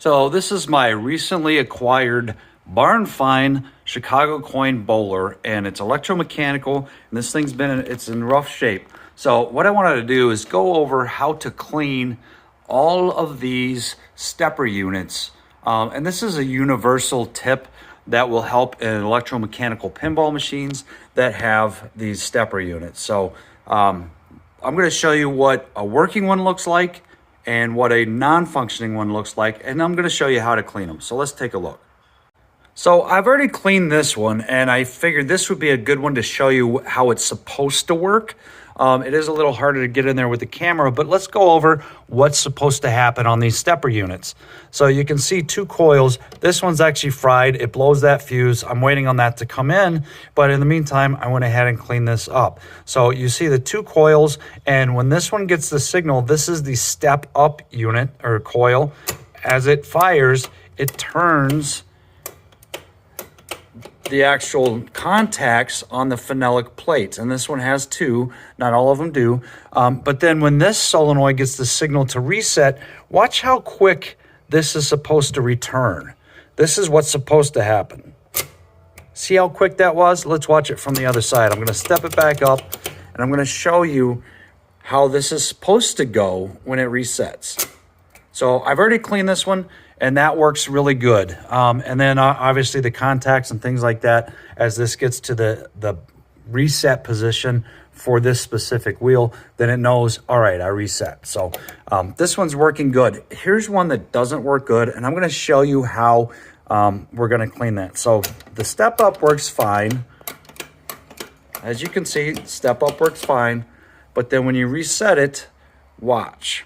So this is my recently acquired barn find Chicago coin bowler, and it's electromechanical, and this thing's it's in rough shape. So what I wanted to do is go over how to clean all of these stepper units. And this is a universal tip that will help in electromechanical pinball machines that have these stepper units. So I'm going to show you what a working one looks like and what a non-functioning one looks like, and I'm going to show you how to clean them. So let's take a look. So I've already cleaned this one, and I figured this would be a good one to show you how it's supposed to work. It is a little harder to get in there with the camera, but let's go over what's supposed to happen on these stepper units. So you can see two coils. This one's actually fried. It blows that fuse. I'm waiting on that to come in, but in the meantime, I went ahead and cleaned this up. So you see the two coils, and when this one gets the signal, this is the step up unit or coil. As it fires, it turns the actual contacts on the phenolic plates, and this one has two, not all of them do. But then when this solenoid gets the signal to reset, watch how quick this is supposed to return. This is what's supposed to happen. See how quick that was? Let's watch it from the other side. I'm going to step it back up, and I'm going to show you how this is supposed to go when it resets. So I've already cleaned this one, and that works really good. And then obviously the contacts and things like that, as this gets to the reset position for this specific wheel, then it knows, all right, I reset. So this one's working good. Here's one that doesn't work good, and I'm gonna show you how we're gonna clean that. So the step up works fine. As you can see, step up works fine, but then when you reset it, watch.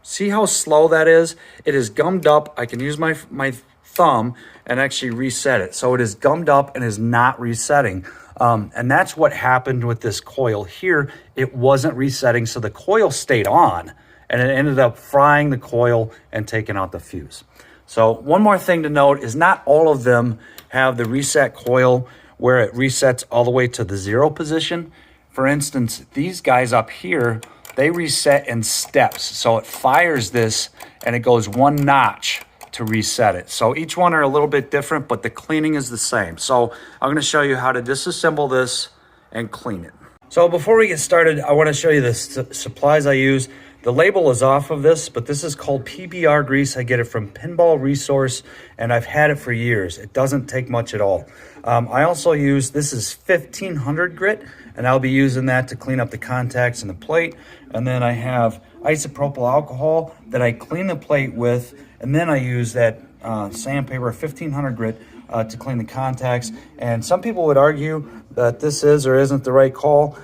See how slow that is? It is gummed up. I can use my thumb and actually reset it. So it is gummed up and is not resetting. And that's what happened with this coil here. It wasn't resetting, so the coil stayed on, and it ended up frying the coil and taking out the fuse. So one more thing to note is not all of them have the reset coil where it resets all the way to the 0 position. For instance, these guys up here, they reset in steps. So it fires this and it goes one notch to reset it. So each one are a little bit different, but the cleaning is the same. So I'm going to show you how to disassemble this and clean it. So before we get started, I want to show you the supplies I use. The label is off of this, but this is called PBR grease. I get it from Pinball Resource, and I've had it for years. It doesn't take much at all. I also use, this is 1500 grit, and I'll be using that to clean up the contacts in the plate. And then I have isopropyl alcohol that I clean the plate with, and then I use that sandpaper, 1500 grit, to clean the contacts. And some people would argue that this is or isn't the right call.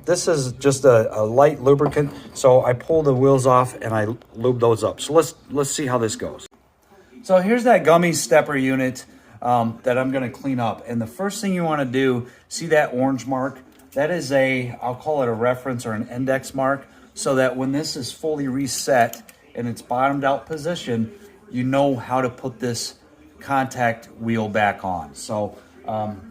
This is just a light lubricant, so I pull the wheels off and I lube those up. So let's see how this goes. So here's that gummy stepper unit that I'm going to clean up. And the first thing you want to do, see that orange mark? That is I'll call it a reference or an index mark, so that when this is fully reset in its bottomed out position, you know how to put this contact wheel back on. So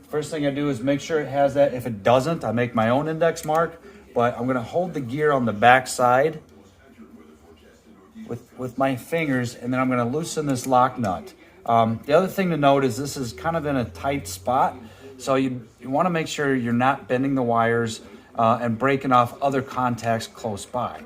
first thing I do is make sure it has that. If it doesn't, I make my own index mark, but I'm going to hold the gear on the back side with my fingers, and then I'm going to loosen this lock nut. The other thing to note is this is kind of in a tight spot, so you want to make sure you're not bending the wires and breaking off other contacts close by.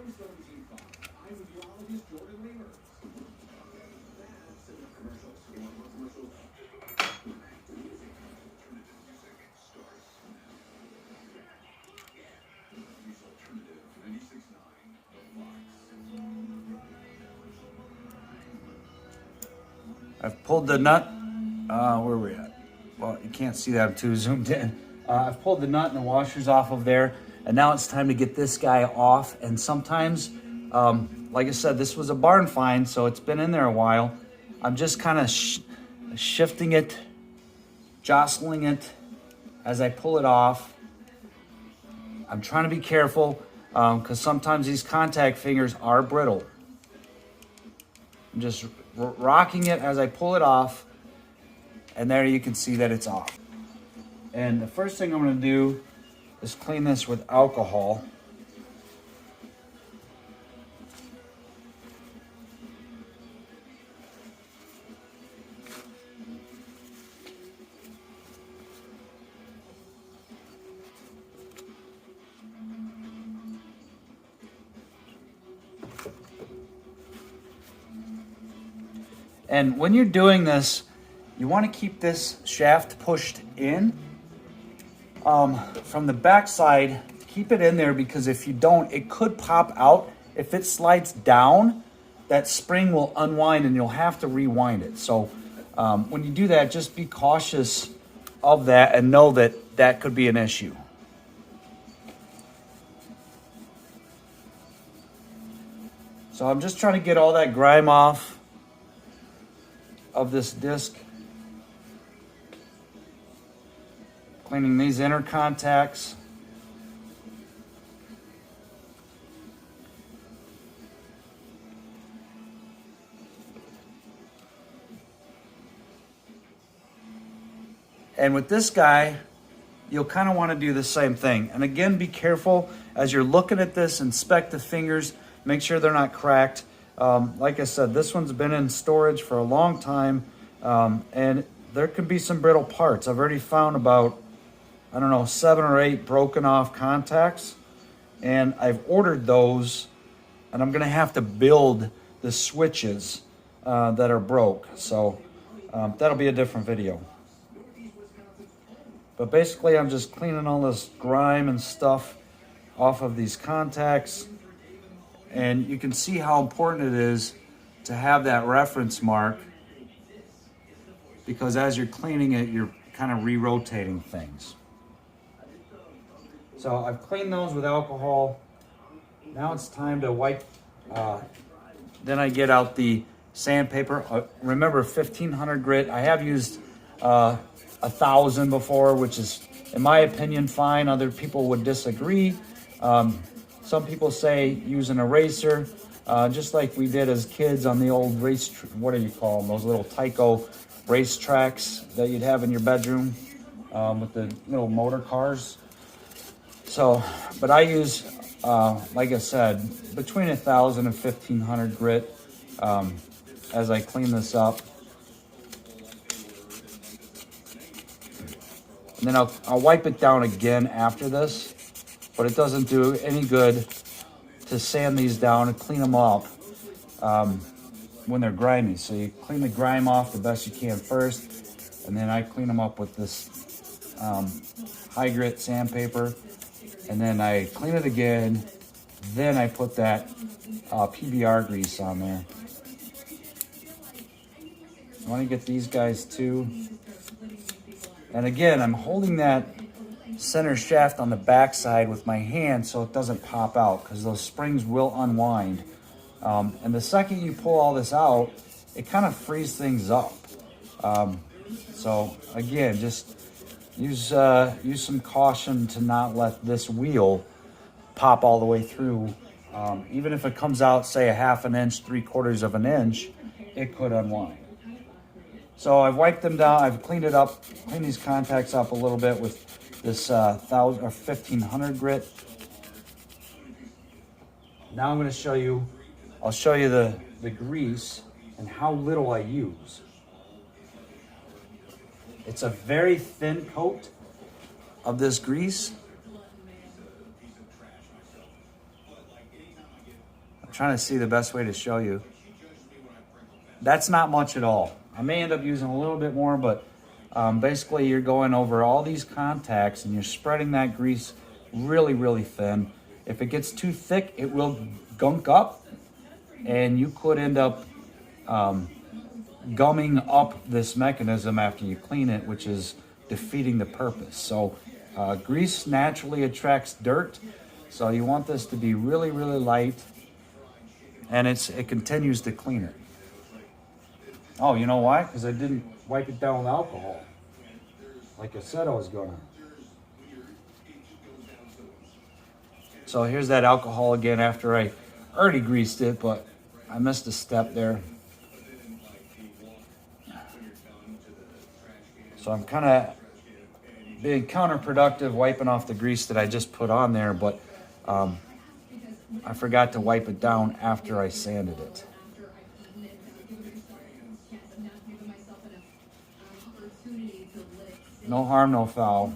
I've pulled the nut, where are we at? Well, you can't see that, I'm too zoomed in. I've pulled the nut and the washers off of there, and now it's time to get this guy off. And sometimes, like I said, this was a barn find, so it's been in there a while. I'm just kind of shifting it, jostling it as I pull it off. I'm trying to be careful because sometimes these contact fingers are brittle. I'm just rocking it as I pull it off, and there you can see that it's off. And the first thing I'm going to do is clean this with alcohol. And when you're doing this, you want to keep this shaft pushed in from the back side. Keep it in there, because if you don't, it could pop out. If it slides down, that spring will unwind and you'll have to rewind it. So when you do that, just be cautious of that and know that that could be an issue. So I'm just trying to get all that grime off of this disc. Cleaning these inner contacts. And with this guy, you'll kind of want to do the same thing. And again, be careful as you're looking at this, inspect the fingers, make sure they're not cracked. Like I said, this one's been in storage for a long time, and there could be some brittle parts. I've already found about, I don't know, 7 or 8 broken off contacts, and I've ordered those, and I'm gonna have to build the switches that are broke. So that'll be a different video. But basically, I'm just cleaning all this grime and stuff off of these contacts. And you can see how important it is to have that reference mark, because as you're cleaning it, you're kind of re-rotating things. So I've cleaned those with alcohol. Now it's time to wipe. Then I get out the sandpaper. Remember, 1500 grit. I have used 1000 before, which is, in my opinion, fine. Other people would disagree. Some people say use an eraser, just like we did as kids on the old race, what do you call them? Those little Tyco race tracks that you'd have in your bedroom with the little motor cars. So, but I use, like I said, between 1000 and 1500 grit as I clean this up. And then I'll wipe it down again after this, but it doesn't do any good to sand these down and clean them up when they're grimy. So you clean the grime off the best you can first, and then I clean them up with this high grit sandpaper, and then I clean it again. Then I put that PBR grease on there. I want to get these guys too. And again, I'm holding that center shaft on the back side with my hand so it doesn't pop out, because those springs will unwind. And the second you pull all this out, it kind of frees things up. So again, just use some caution to not let this wheel pop all the way through. Even if it comes out, say, a 1/2 inch, 3/4 of an inch, it could unwind. So I've wiped them down, I've cleaned it up, cleaned these contacts up a little bit with this 1000 or 1500 grit. Now I'm going to show you, I'll show you the grease and how little I use. It's a very thin coat of this grease. I'm trying to see the best way to show you. That's not much at all. I may end up using a little bit more, but basically you're going over all these contacts and you're spreading that grease really, really thin. If it gets too thick, it will gunk up, and you could end up gumming up this mechanism after you clean it, which is defeating the purpose. So grease naturally attracts dirt, so you want this to be really, really light, and it continues to clean it. Oh, you know why? Because I didn't wipe it down with alcohol, like I said I was gonna. So here's that alcohol again after I already greased it, but I missed a step there. So I'm kind of being counterproductive wiping off the grease that I just put on there, but I forgot to wipe it down after I sanded it. No harm, no foul.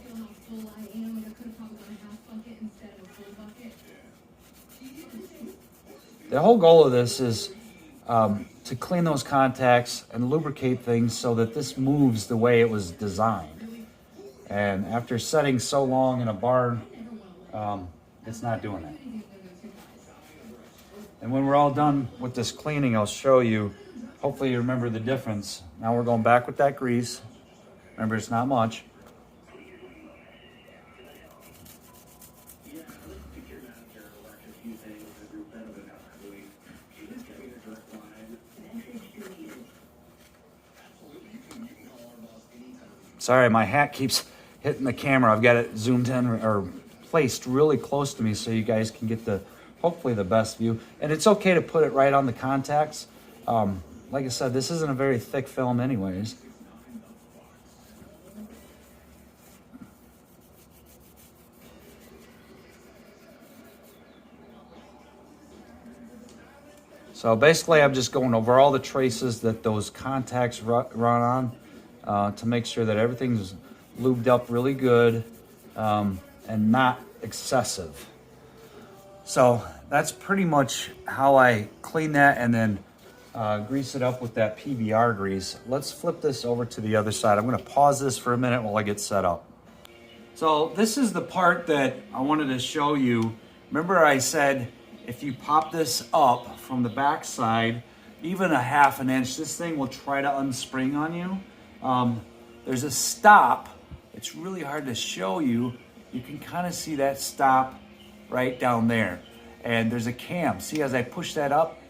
The whole goal of this is to clean those contacts and lubricate things so that this moves the way it was designed. And after setting so long in a barn, it's not doing that. And when we're all done with this cleaning, I'll show you. Hopefully you remember the difference. Now we're going back with that grease. Remember, it's not much. Sorry, my hat keeps hitting the camera. I've got it zoomed in or placed really close to me so you guys can get hopefully the best view. And it's okay to put it right on the contacts. Like I said, this isn't a very thick film anyways. So basically, I'm just going over all the traces that those contacts run on to make sure that everything's lubed up really good and not excessive. So that's pretty much how I clean that and then grease it up with that PBR grease. Let's flip this over to the other side. I'm going to pause this for a minute while I get set up. So this is the part that I wanted to show you. Remember I said if you pop this up from the back side, even a half an inch, this thing will try to unspring on you. There's a stop. It's really hard to show you. You can kind of see that stop right down there. And there's a cam. See, as I push that up,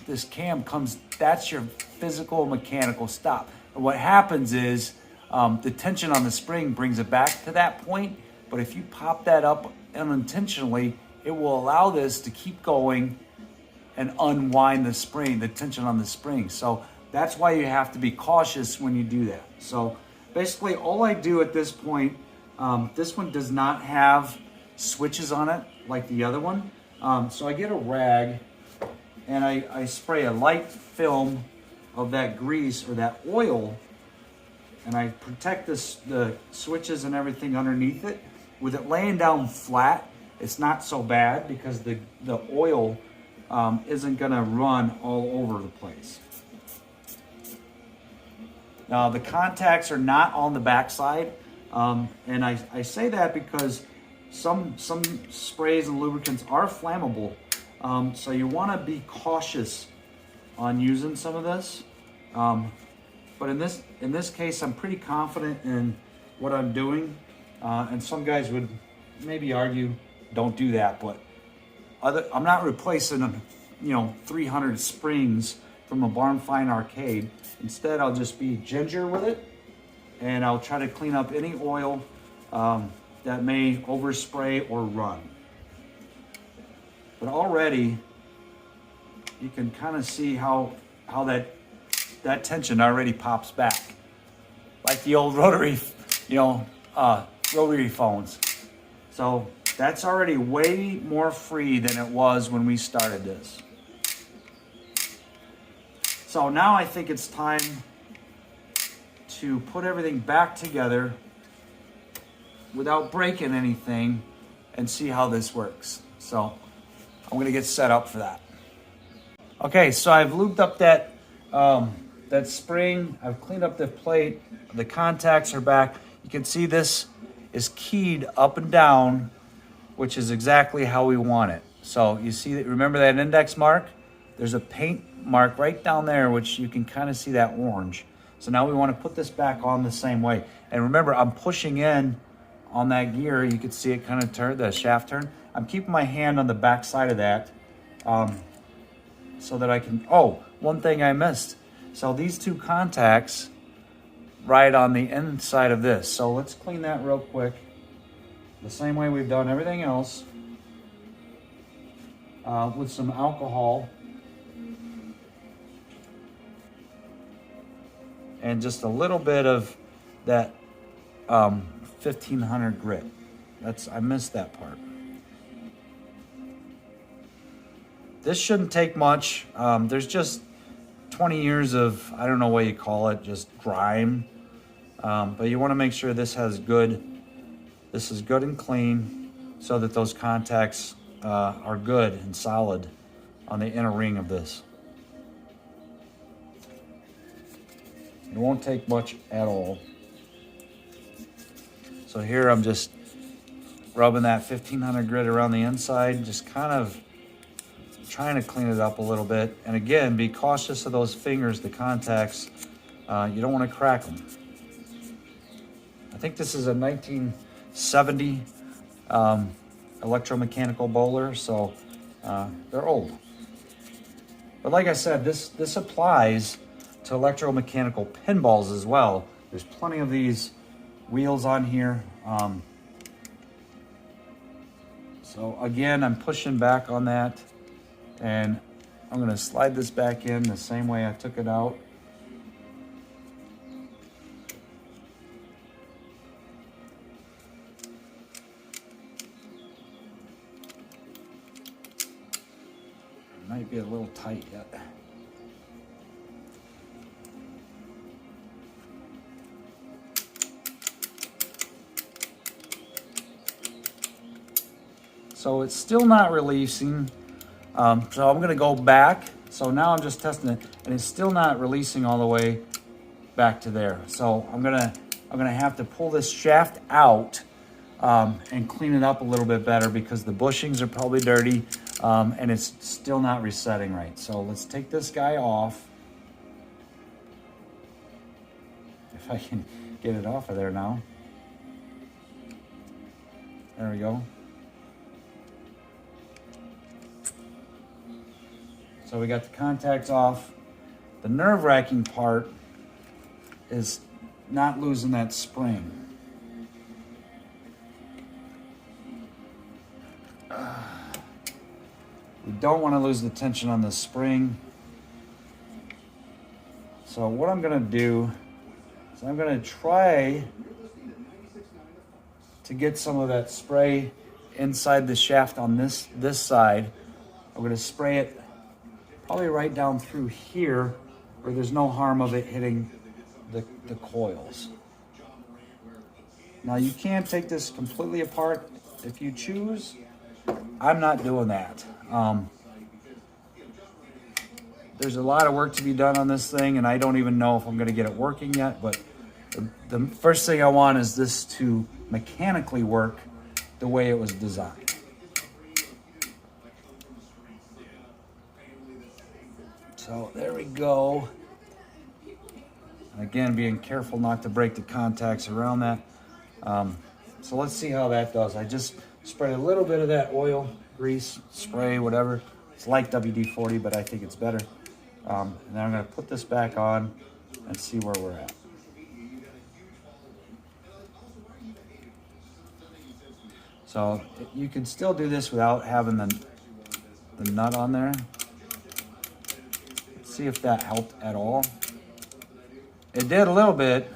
this cam comes, that's your physical mechanical stop. And what happens is the tension on the spring brings it back to that point. But if you pop that up unintentionally, it will allow this to keep going and unwind the spring, the tension on the spring. So that's why you have to be cautious when you do that. So basically all I do at this point, this one does not have switches on it like the other one. So I get a rag and I spray a light film of that grease or that oil, and I protect the switches and everything underneath it. With it laying down flat, it's not so bad because the oil isn't gonna run all over the place. Now the contacts are not on the back side, and I say that because some sprays and lubricants are flammable, so you want to be cautious on using some of this. But in this case, I'm pretty confident in what I'm doing, and some guys would maybe argue don't do that, but I'm not replacing 300 springs from a Barn Find arcade. Instead, I'll just be ginger with it, and I'll try to clean up any oil that may overspray or run. But already, you can kind of see how that tension already pops back, like the old rotary phones. So that's already way more free than it was when we started this. So now I think it's time to put everything back together without breaking anything and see how this works. So I'm gonna get set up for that. Okay, so I've lubed up that spring. I've cleaned up the plate. The contacts are back. You can see this is keyed up and down, which is exactly how we want it. So you see that, remember that index mark? There's a paint mark right down there, which you can kind of see that orange. So now we want to put this back on the same way. And remember, I'm pushing in on that gear. You can see it kind of turn, the shaft turn. I'm keeping my hand on the back side of that so that I can, one thing I missed. So these two contacts right on the inside of this. So let's clean that real quick. The same way we've done everything else with some alcohol and just a little bit of that 1500 grit. I missed that part. This shouldn't take much. There's just 20 years of, I don't know what you call it, just grime. But you want to make sure this is good and clean so that those contacts are good and solid on the inner ring of this. It won't take much at all. So here I'm just rubbing that 1500 grit around the inside, just kind of trying to clean it up a little bit. And again, be cautious of those fingers, the contacts. You don't want to crack them. I think this is a 1970 electromechanical bowler, so they're old. But like I said, this applies to electromechanical pinballs as well. There's plenty of these wheels on here. So again, I'm pushing back on that, and I'm going to slide this back in the same way I took it out. It might be a little tight yet. So it's still not releasing. So I'm gonna go back. So now I'm just testing it, and it's still not releasing all the way back to there. So I'm gonna have to pull this shaft out and clean it up a little bit better, because the bushings are probably dirty and it's still not resetting right. So let's take this guy off. If I can get it off of there now. There we go. So we got the contacts off. The nerve-wracking part is not losing that spring. We don't want to lose the tension on the spring. So what I'm going to do is I'm going to try to get some of that spray inside the shaft on this side. I'm going to spray it probably right down through here, where there's no harm of it hitting the coils. Now you can take this completely apart if you choose. I'm not doing that. There's a lot of work to be done on this thing, and I don't even know if I'm going to get it working yet, but the first thing I want is this to mechanically work the way it was designed. So there we go. Again, being careful not to break the contacts around that. So let's see how that does. I just sprayed a little bit of that oil, grease, spray, whatever. It's like WD-40, but I think it's better. And then I'm going to put this back on and see where we're at. So you can still do this without having the nut on there. Let's see if that helped at all. It did a little bit,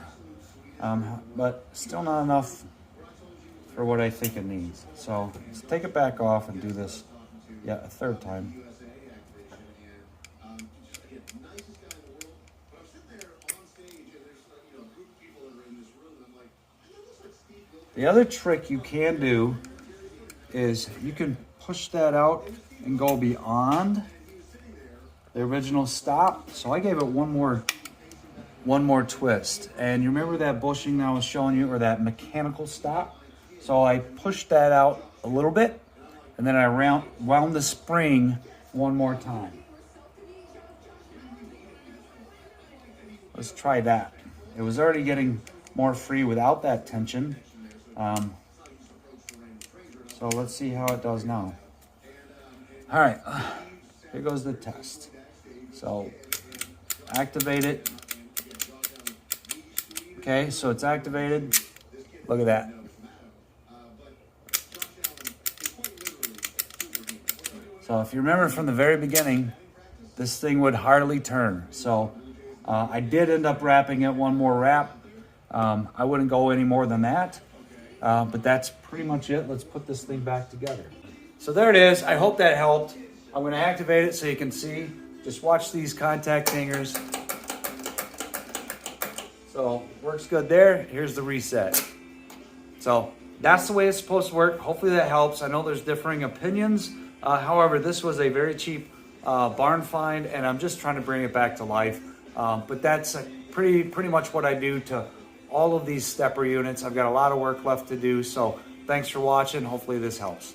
but still not enough for what I think it needs. So let's take it back off and do this a third time. The other trick you can do is you can push that out and go beyond the original stop. So I gave it one more twist. And you remember that bushing that I was showing you, or that mechanical stop? So I pushed that out a little bit, and then I wound the spring one more time. Let's try that. It was already getting more free without that tension. So let's see how it does now. All right, here goes the test. So activate it. Okay, so it's activated. Look at that. So if you remember from the very beginning, this thing would hardly turn. So I did end up wrapping it one more wrap. I wouldn't go any more than that. But that's pretty much it. Let's put this thing back together. So there it is. I hope that helped. I'm going to activate it so you can see. Just watch these contact fingers. So works good there. Here's the reset. So that's the way it's supposed to work. Hopefully that helps. I know there's differing opinions. However, this was a very cheap barn find, and I'm just trying to bring it back to life. But that's pretty much what I do to all of these stepper units. I've got a lot of work left to do, so thanks for watching. Hopefully this helps.